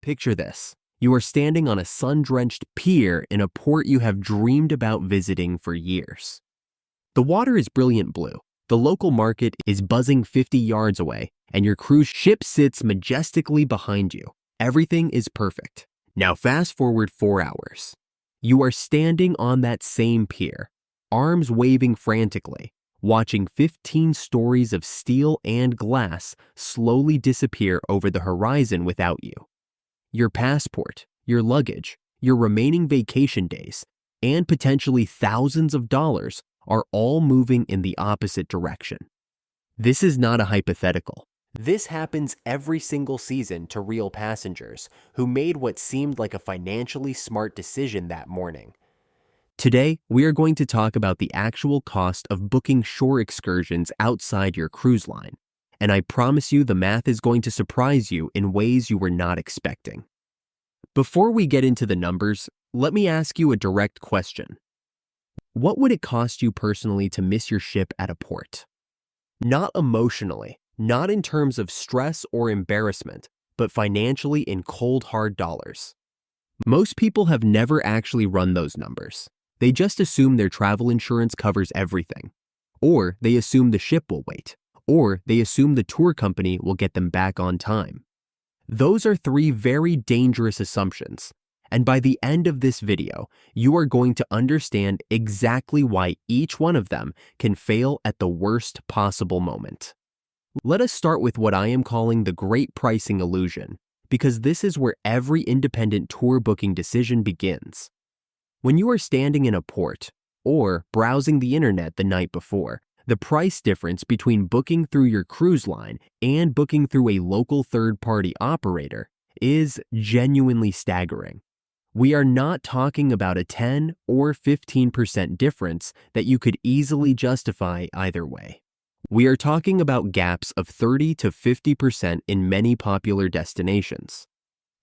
Picture this. You are standing on a sun-drenched pier in a port you have dreamed about visiting for years. The water is brilliant blue, the local market is buzzing 50 yards away, and your cruise ship sits majestically behind you. Everything is perfect. Now fast forward 4 hours. You are standing on that same pier, arms waving frantically, watching 15 stories of steel and glass slowly disappear over the horizon without you. Your passport, your luggage, your remaining vacation days, and potentially thousands of dollars are all moving in the opposite direction. This is not a hypothetical. This happens every single season to real passengers who made what seemed like a financially smart decision that morning. Today, we are going to talk about the actual cost of booking shore excursions outside your cruise line, and I promise you the math is going to surprise you in ways you were not expecting. Before we get into the numbers, let me ask you a direct question. What would it cost you personally to miss your ship at a port? Not emotionally, not in terms of stress or embarrassment, but financially in cold hard dollars. Most people have never actually run those numbers. They just assume their travel insurance covers everything. Or they assume the ship will wait. Or they assume the tour company will get them back on time. Those are 3 very dangerous assumptions. And by the end of this video, you are going to understand exactly why each one of them can fail at the worst possible moment. Let us start with what I am calling the great pricing illusion, because this is where every independent tour booking decision begins. When you are standing in a port or browsing the internet the night before, the price difference between booking through your cruise line and booking through a local third-party operator is genuinely staggering. We are not talking about a 10 or 15% difference that you could easily justify either way. We are talking about gaps of 30 to 50% in many popular destinations.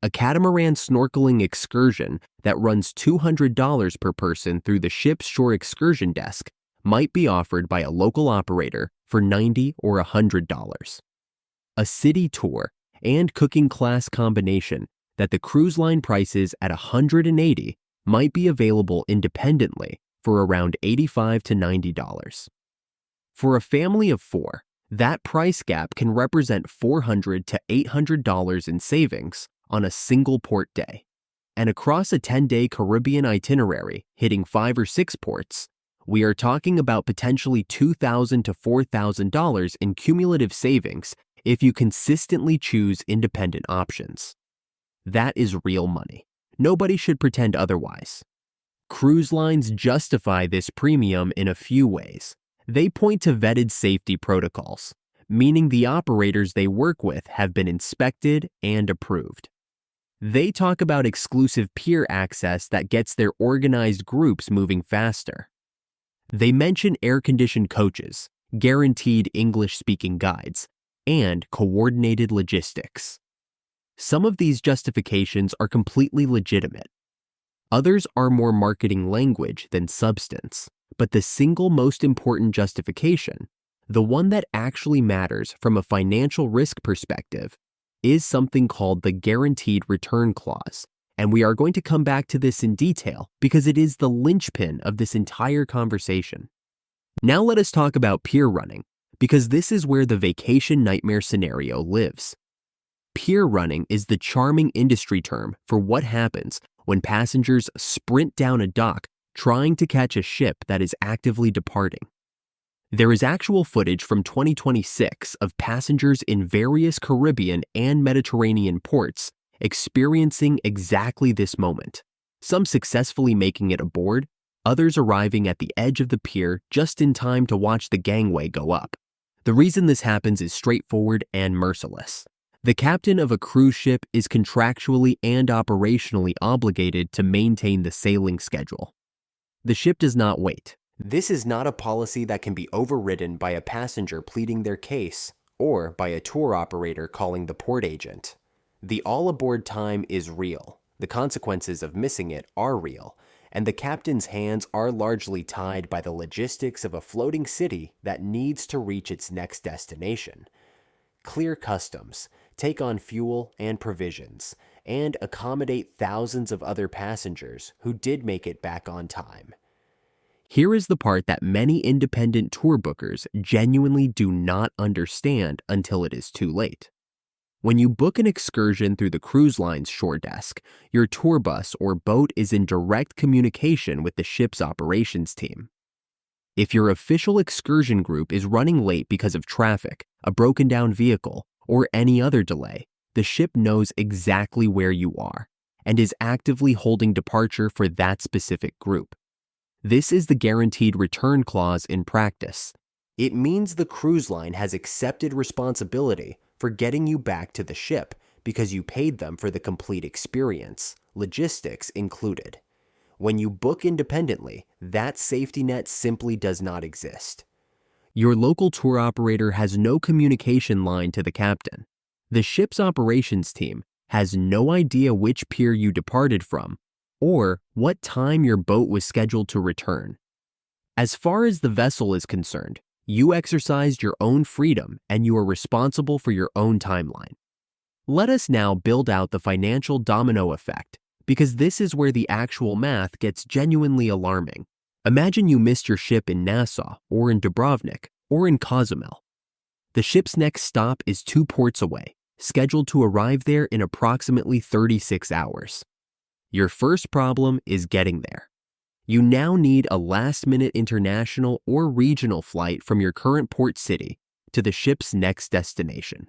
A catamaran snorkeling excursion that runs $200 per person through the ship's shore excursion desk might be offered by a local operator for $90 or $100. A city tour and cooking class combination that the cruise line prices at $180 might be available independently for around $85 to $90. For a family of 4, that price gap can represent $400 to $800 in savings on a single port day. And across a 10-day Caribbean itinerary hitting 5 or 6 ports, we are talking about potentially $2,000 to $4,000 in cumulative savings if you consistently choose independent options. That is real money. Nobody should pretend otherwise. Cruise lines justify this premium in a few ways. They point to vetted safety protocols, meaning the operators they work with have been inspected and approved. They talk about exclusive pier access that gets their organized groups moving faster. They mention air-conditioned coaches, guaranteed English-speaking guides, and coordinated logistics. Some of these justifications are completely legitimate. Others are more marketing language than substance. But the single most important justification, the one that actually matters from a financial risk perspective, is something called the guaranteed return clause. And we are going to come back to this in detail because it is the linchpin of this entire conversation. Now let us talk about pier running, because this is where the vacation nightmare scenario lives. Pier running is the charming industry term for what happens when passengers sprint down a dock trying to catch a ship that is actively departing. There is actual footage from 2026 of passengers in various Caribbean and Mediterranean ports experiencing exactly this moment, some successfully making it aboard, others arriving at the edge of the pier just in time to watch the gangway go up. The reason this happens is straightforward and merciless. The captain of a cruise ship is contractually and operationally obligated to maintain the sailing schedule. The ship does not wait. This is not a policy that can be overridden by a passenger pleading their case or by a tour operator calling the port agent. The all-aboard time is real. The consequences of missing it are real, and the captain's hands are largely tied by the logistics of a floating city that needs to reach its next destination. Clear customs, take on fuel and provisions, and accommodate thousands of other passengers who did make it back on time. Here is the part that many independent tour bookers genuinely do not understand until it is too late. When you book an excursion through the cruise line's shore desk, your tour bus or boat is in direct communication with the ship's operations team. If your official excursion group is running late because of traffic, a broken down vehicle, or any other delay, the ship knows exactly where you are and is actively holding departure for that specific group. This is the guaranteed return clause in practice. It means the cruise line has accepted responsibility for getting you back to the ship because you paid them for the complete experience, logistics included. When you book independently, that safety net simply does not exist. Your local tour operator has no communication line to the captain. The ship's operations team has no idea which pier you departed from or what time your boat was scheduled to return. As far as the vessel is concerned, you exercised your own freedom and you are responsible for your own timeline. Let us now build out the financial domino effect, because this is where the actual math gets genuinely alarming. Imagine you missed your ship in Nassau, or in Dubrovnik, or in Cozumel. The ship's next stop is 2 ports away, scheduled to arrive there in approximately 36 hours. Your first problem is getting there. You now need a last-minute international or regional flight from your current port city to the ship's next destination.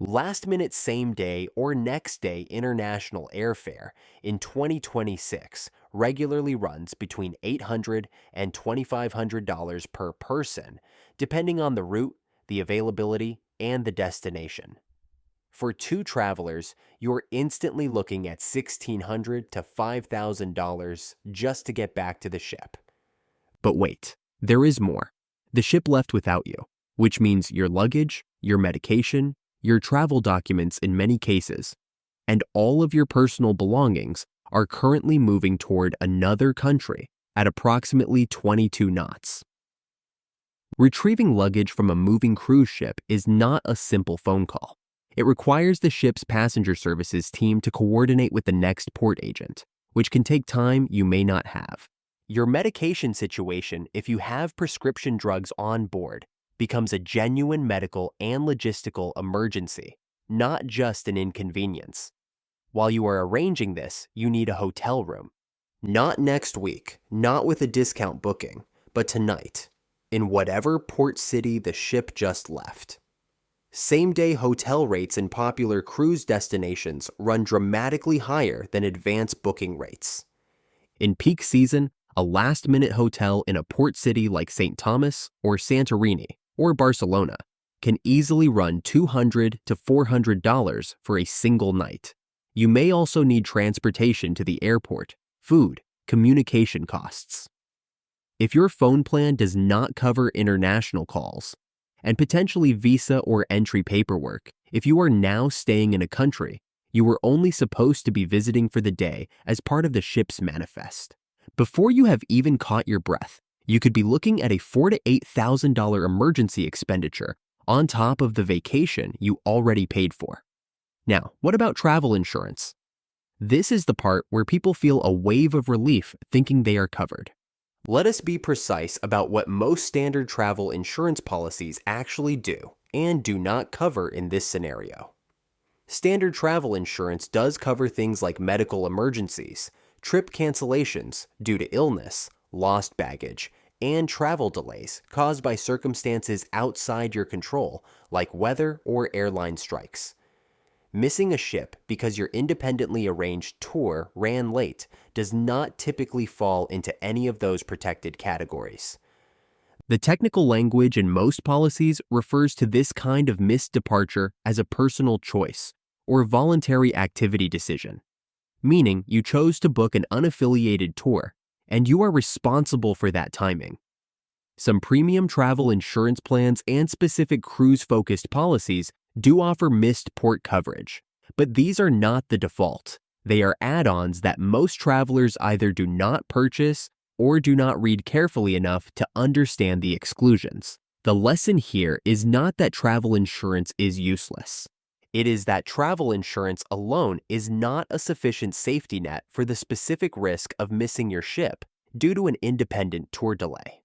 Last-minute same-day or next-day international airfare in 2026 regularly runs between $800 and $2,500 per person, depending on the route, the availability, and the destination. For 2 travelers, you're instantly looking at $1,600 to $5,000 just to get back to the ship. But wait, there is more. The ship left without you, which means your luggage, your medication, your travel documents in many cases, and all of your personal belongings are currently moving toward another country at approximately 22 knots. Retrieving luggage from a moving cruise ship is not a simple phone call. It requires the ship's passenger services team to coordinate with the next port agent, which can take time you may not have. Your medication situation, if you have prescription drugs on board, becomes a genuine medical and logistical emergency, not just an inconvenience. While you are arranging this, you need a hotel room. Not next week, not with a discount booking, but tonight, in whatever port city the ship just left. Same-day hotel rates in popular cruise destinations run dramatically higher than advance booking rates. In peak season, a last-minute hotel in a port city like St. Thomas or Santorini or Barcelona can easily run $200 to $400 for a single night. You may also need transportation to the airport, food, communication costs. If your phone plan does not cover international calls, and potentially visa or entry paperwork, if you are now staying in a country you were only supposed to be visiting for the day as part of the ship's manifest. Before you have even caught your breath, you could be looking at a $4,000 to $8,000 emergency expenditure on top of the vacation you already paid for. Now, what about travel insurance? This is the part where people feel a wave of relief thinking they are covered. Let us be precise about what most standard travel insurance policies actually do and do not cover in this scenario. Standard travel insurance does cover things like medical emergencies, trip cancellations due to illness, lost baggage, and travel delays caused by circumstances outside your control, like weather or airline strikes. Missing a ship because your independently arranged tour ran late does not typically fall into any of those protected categories. The technical language in most policies refers to this kind of missed departure as a personal choice or voluntary activity decision, meaning you chose to book an unaffiliated tour and you are responsible for that timing. Some premium travel insurance plans and specific cruise-focused policies do offer missed port coverage, but these are not the default. They are add-ons that most travelers either do not purchase or do not read carefully enough to understand the exclusions. The lesson here is not that travel insurance is useless. It is that travel insurance alone is not a sufficient safety net for the specific risk of missing your ship due to an independent tour delay.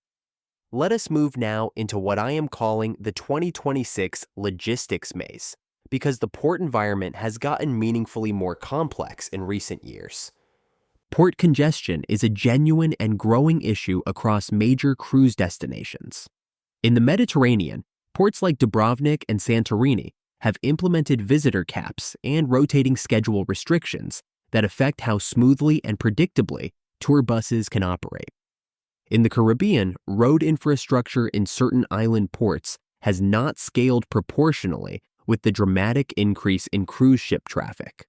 Let us move now into what I am calling the 2026 logistics maze, because the port environment has gotten meaningfully more complex in recent years. Port congestion is a genuine and growing issue across major cruise destinations. In the Mediterranean, ports like Dubrovnik and Santorini have implemented visitor caps and rotating schedule restrictions that affect how smoothly and predictably tour buses can operate. In the Caribbean, road infrastructure in certain island ports has not scaled proportionally with the dramatic increase in cruise ship traffic.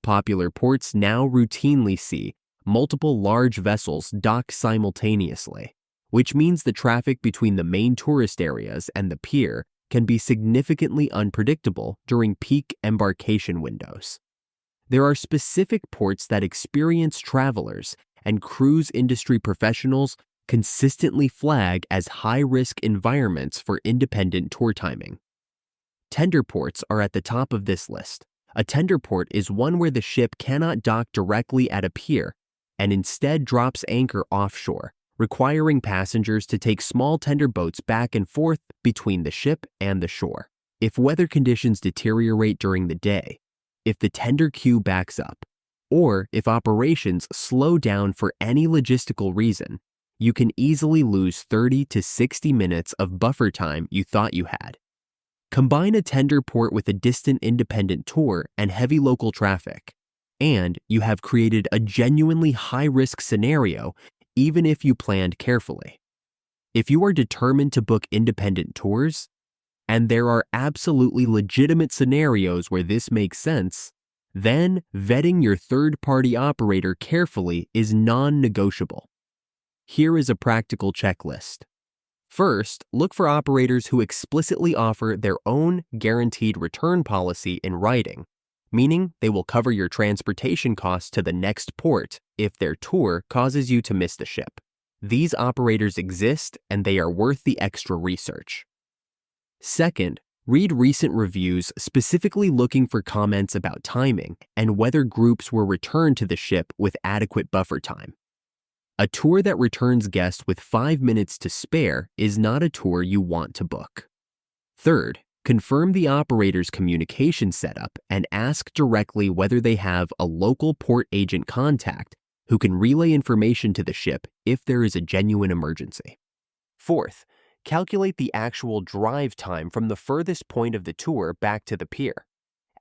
Popular ports now routinely see multiple large vessels dock simultaneously, which means the traffic between the main tourist areas and the pier can be significantly unpredictable during peak embarkation windows. There are specific ports that experienced travelers and cruise industry professionals consistently flag as high-risk environments for independent tour timing. Tender ports are at the top of this list. A tender port is one where the ship cannot dock directly at a pier and instead drops anchor offshore, requiring passengers to take small tender boats back and forth between the ship and the shore. If weather conditions deteriorate during the day, if the tender queue backs up, or if operations slow down for any logistical reason, you can easily lose 30 to 60 minutes of buffer time you thought you had. Combine a tender port with a distant independent tour and heavy local traffic, and you have created a genuinely high-risk scenario even if you planned carefully. If you are determined to book independent tours, and there are absolutely legitimate scenarios where this makes sense, then vetting your third-party operator carefully is non-negotiable. Here is a practical checklist. First, look for operators who explicitly offer their own guaranteed return policy in writing, meaning they will cover your transportation costs to the next port if their tour causes you to miss the ship. These operators exist and they are worth the extra research. Second, read recent reviews specifically looking for comments about timing and whether groups were returned to the ship with adequate buffer time. A tour that returns guests with 5 minutes to spare is not a tour you want to book. Third, confirm the operator's communication setup and ask directly whether they have a local port agent contact who can relay information to the ship if there is a genuine emergency. Fourth, calculate the actual drive time from the furthest point of the tour back to the pier.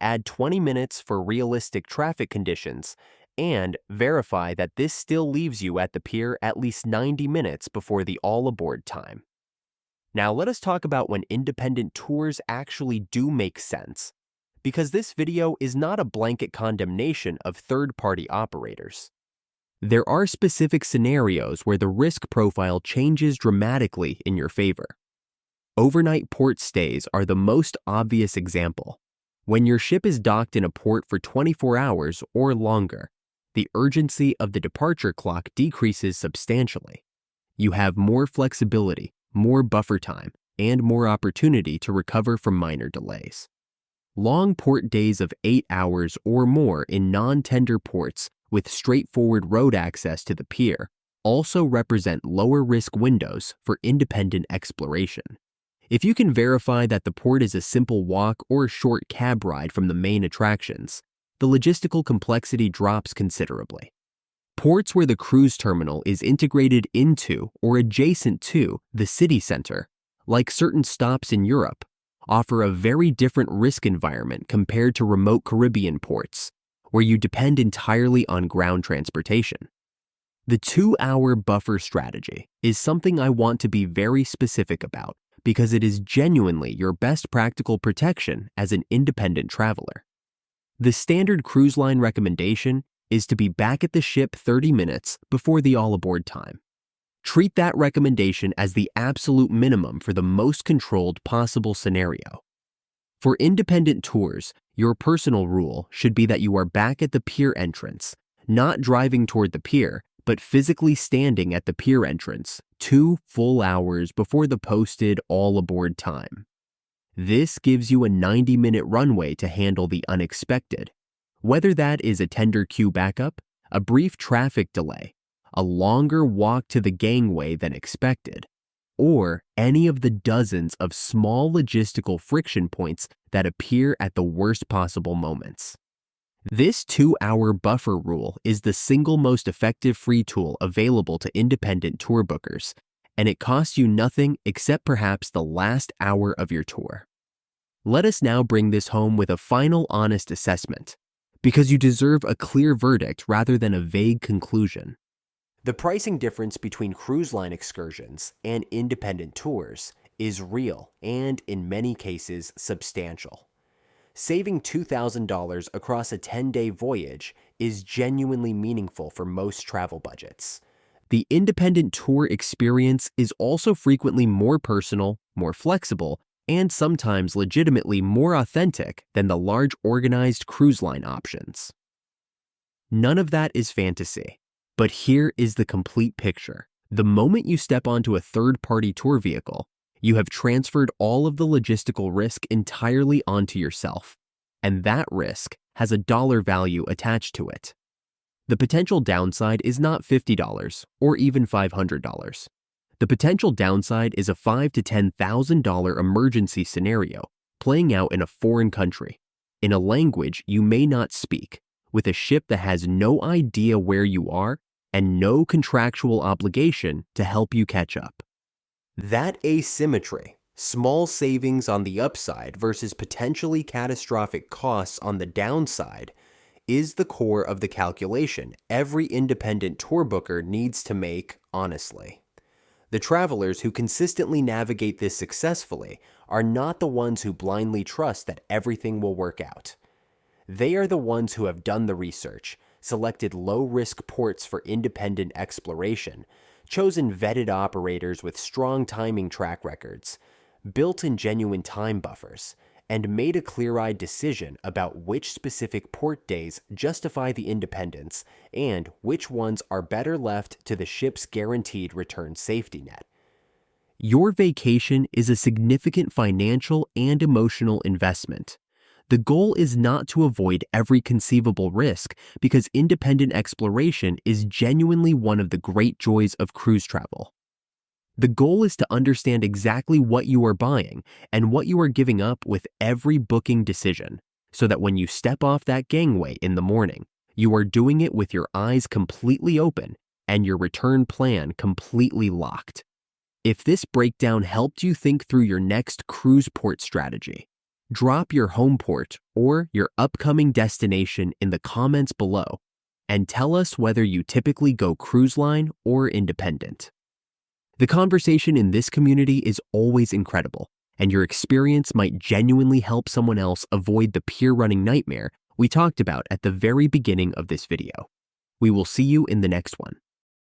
Add 20 minutes for realistic traffic conditions and verify that this still leaves you at the pier at least 90 minutes before the all-aboard time. Now let us talk about when independent tours actually do make sense, because this video is not a blanket condemnation of third-party operators. There are specific scenarios where the risk profile changes dramatically in your favor. Overnight port stays are the most obvious example. When your ship is docked in a port for 24 hours or longer, the urgency of the departure clock decreases substantially. You have more flexibility, more buffer time, and more opportunity to recover from minor delays. Long port days of 8 hours or more in non-tender ports with straightforward road access to the pier also represent lower risk windows for independent exploration. If you can verify that the port is a simple walk or short cab ride from the main attractions, the logistical complexity drops considerably. Ports where the cruise terminal is integrated into or adjacent to the city center, like certain stops in Europe, offer a very different risk environment compared to remote Caribbean ports, where you depend entirely on ground transportation. The 2-hour buffer strategy is something I want to be very specific about because it is genuinely your best practical protection as an independent traveler. The standard cruise line recommendation is to be back at the ship 30 minutes before the all-aboard time. Treat that recommendation as the absolute minimum for the most controlled possible scenario. For independent tours, your personal rule should be that you are back at the pier entrance, not driving toward the pier, but physically standing at the pier entrance 2 full hours before the posted all-aboard time. This gives you a 90-minute runway to handle the unexpected, whether that is a tender queue backup, a brief traffic delay, a longer walk to the gangway than expected, or any of the dozens of small logistical friction points that appear at the worst possible moments. This 2-hour buffer rule is the single most effective free tool available to independent tour bookers, and it costs you nothing except perhaps the last hour of your tour. Let us now bring this home with a final honest assessment, because you deserve a clear verdict rather than a vague conclusion. The pricing difference between cruise line excursions and independent tours is real and, in many cases, substantial. Saving $2,000 across a 10-day voyage is genuinely meaningful for most travel budgets. The independent tour experience is also frequently more personal, more flexible, and sometimes legitimately more authentic than the large organized cruise line options. None of that is fantasy, but here is the complete picture. The moment you step onto a third-party tour vehicle, you have transferred all of the logistical risk entirely onto yourself, and that risk has a dollar value attached to it. The potential downside is not $50 or even $500. The potential downside is a $5,000 to $10,000 emergency scenario playing out in a foreign country, in a language you may not speak, with a ship that has no idea where you are and no contractual obligation to help you catch up. That asymmetry, small savings on the upside versus potentially catastrophic costs on the downside, is the core of the calculation every independent tour booker needs to make honestly. The travelers who consistently navigate this successfully are not the ones who blindly trust that everything will work out. They are the ones who have done the research, selected low-risk ports for independent exploration, chosen vetted operators with strong timing track records, built in genuine time buffers, and made a clear-eyed decision about which specific port days justify the independence and which ones are better left to the ship's guaranteed return safety net. Your vacation is a significant financial and emotional investment. The goal is not to avoid every conceivable risk because independent exploration is genuinely one of the great joys of cruise travel. The goal is to understand exactly what you are buying and what you are giving up with every booking decision, so that when you step off that gangway in the morning, you are doing it with your eyes completely open and your return plan completely locked. If this breakdown helped you think through your next cruise port strategy, drop your home port or your upcoming destination in the comments below and tell us whether you typically go cruise line or independent. The conversation in this community is always incredible, and your experience might genuinely help someone else avoid the pier running nightmare we talked about at the very beginning of this video. We will see you in the next one.